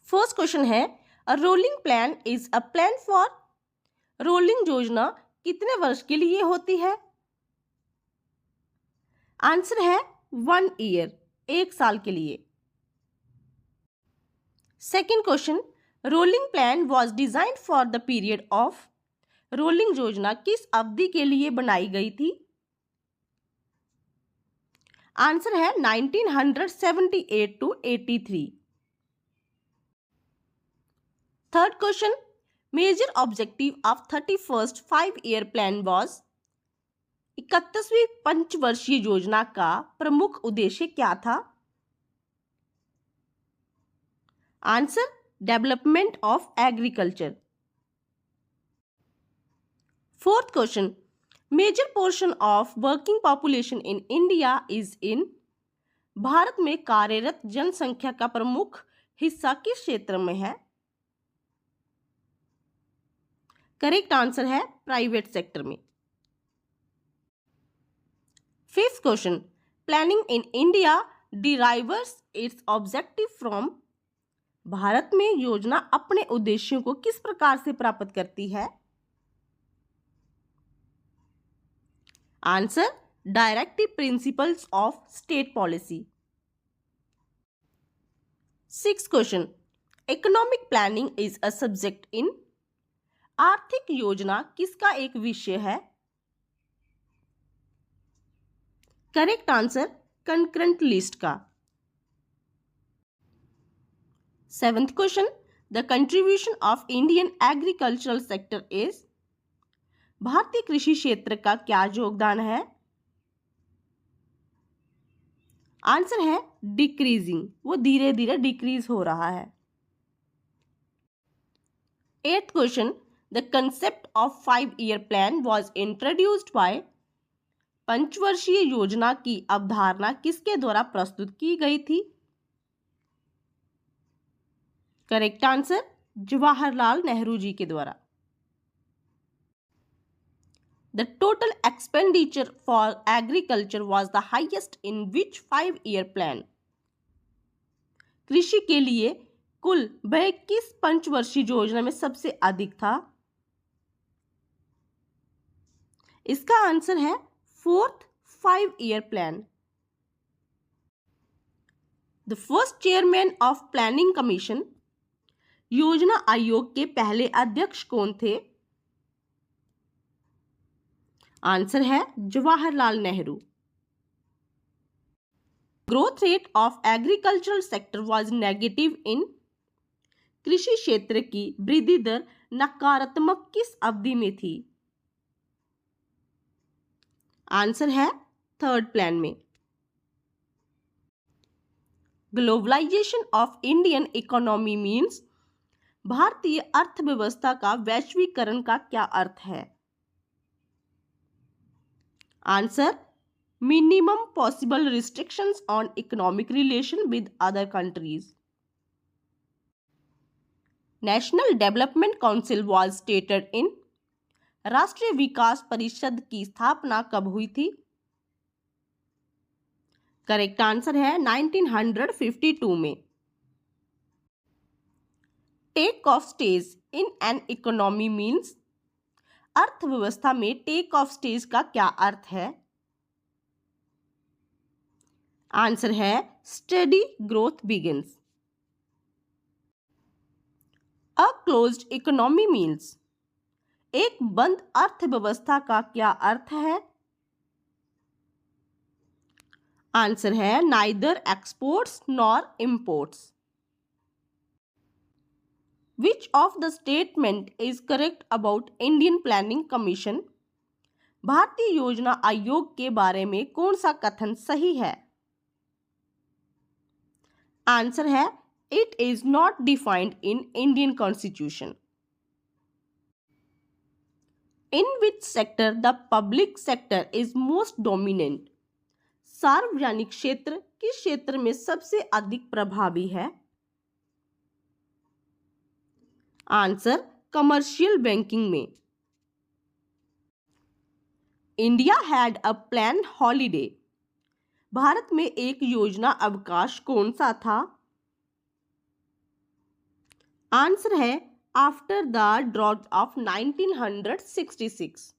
First question है, a rolling plan is a plan for. Rolling योजना कितने वर्ष के लिए होती है? आंसर है 1 ईयर, 1 साल के लिए। Second question, rolling plan was designed for the period of. Rolling योजना किस अवधि के लिए बनाई गई थी? आंसर है 1978 to 83। Third question, major objective of 31st 5-year plan was. 31वीं पंचवर्षीय योजना का प्रमुख उद्देश्य क्या था? Answer, development of agriculture. Fourth question, major portion of working population in India is in. Bharat में कार्यरत जनसंख्या का प्रमुख हिस्सा किस क्षेत्र में है? करेक्ट आंसर है प्राइवेट सेक्टर में। Fifth question, planning in India derives it's objective from. Bharat में योजना अपने उद्देश्यों को किस प्रकार से प्राप्त करती है? Answer, directive principles of state policy. Sixth question, economic planning is a subject in. आर्थिक योजना किसका एक विषय है? करेक्ट आंसर, कंकरेंट लिस्ट का। Seventh question, the contribution of Indian agricultural sector is. भारतीय कृषि क्षेत्र का क्या योगदान है? आंसर है डिक्रीजिंग, वो धीरे धीरे डिक्रीज हो रहा है। Eighth question, the concept of 5-year plan was introduced by. पंचवर्षीय योजना की अवधारणा किसके द्वारा प्रस्तुत की गई थी? करेक्ट आंसर, जवाहरलाल नेहरू जी के द्वारा। The total expenditure for agriculture was the highest in which 5-year plan. कृषि के लिए कुल व्यय किस पंचवर्षीय योजना में सबसे अधिक था? इसका आंसर है 4th 5-year plan. The first chairman of planning commission. योजना आयोग के पहले अध्यक्ष कौन थे? आंसर है Jawaharlal Nehru. Growth rate of agricultural sector was negative इन। कृषि क्षेत्र की वृद्धि दर नकारात्मक किस अवधि में थी? आंसर है 3rd प्लान में। Globalization of Indian economy means. भारतीय अर्थव्यवस्था का वैश्वीकरण का क्या अर्थ है? Answer, minimum possible restrictions on economic relation with other countries. National development council was stated in. राष्ट्रीय विकास परिषद की स्थापना कब हुई थी? करेक्ट आंसर है 1952 में। Take off stage in an economy means. अर्थव्यवस्था में टेक ऑफ स्टेज का क्या अर्थ है? आंसर है study growth begins. A closed economy means. एक बंद अर्थव्यवस्था का क्या अर्थ है? आंसर है neither exports nor imports. Which of the statement is correct about Indian Planning Commission? भारतीय योजना आयोग के बारे में कौन सा कथन सही है? आंसर है It is not defined in Indian Constitution. In which sector the public sector is most dominant? सार्वजनिक क्षेत्र किस क्षेत्र में सबसे अधिक प्रभावी है? आंसर, कमर्शियल बैंकिंग में। India had a plan holiday. भारत में एक योजना अवकाश कौन सा था? आंसर है after the drought of 1966.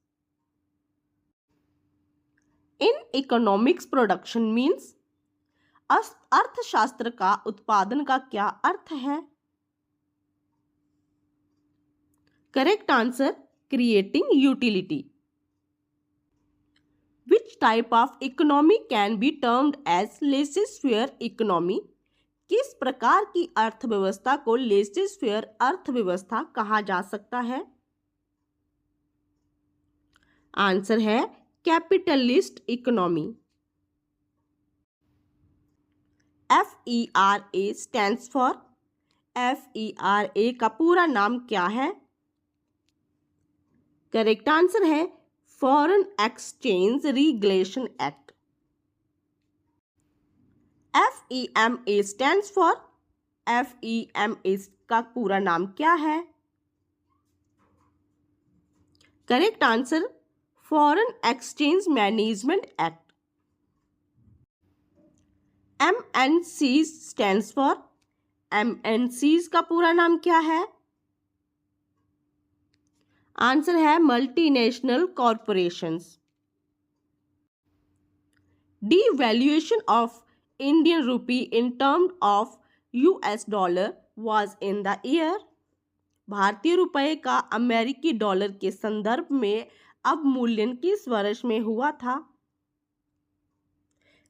In economics production means अर्थशास्त्र का उत्पादन का क्या अर्थ है? Correct answer creating utility. Which type of economy can be termed as laissez-faire economy? किस प्रकार की अर्थव्यवस्था को laissez-faire अर्थव्यवस्था कहा जा सकता है? आंसर है capitalist economy. FERA stands for FERA का पूरा नाम क्या है? करेक्ट आंसर है foreign exchange regulation act. FEMA stands for FEMA का पूरा नाम क्या है? Correct answer foreign exchange management act. MNC stands for MNCs का पूरा नाम क्या है? आंसर है multinational corporations. Devaluation of Indian rupee in terms of US dollar was in the year. भारतीय रुपये का अमेरिकी डॉलर के संदर्भ में अवमूल्यन किस वर्ष में हुआ था?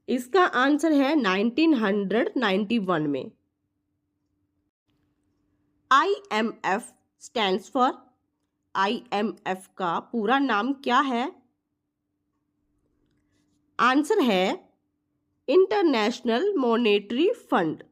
इसका आंसर है 1991 में. IMF stands for IMF का पूरा नाम क्या है? आंसर है इंटरनेशनल मॉनेटरी फंड.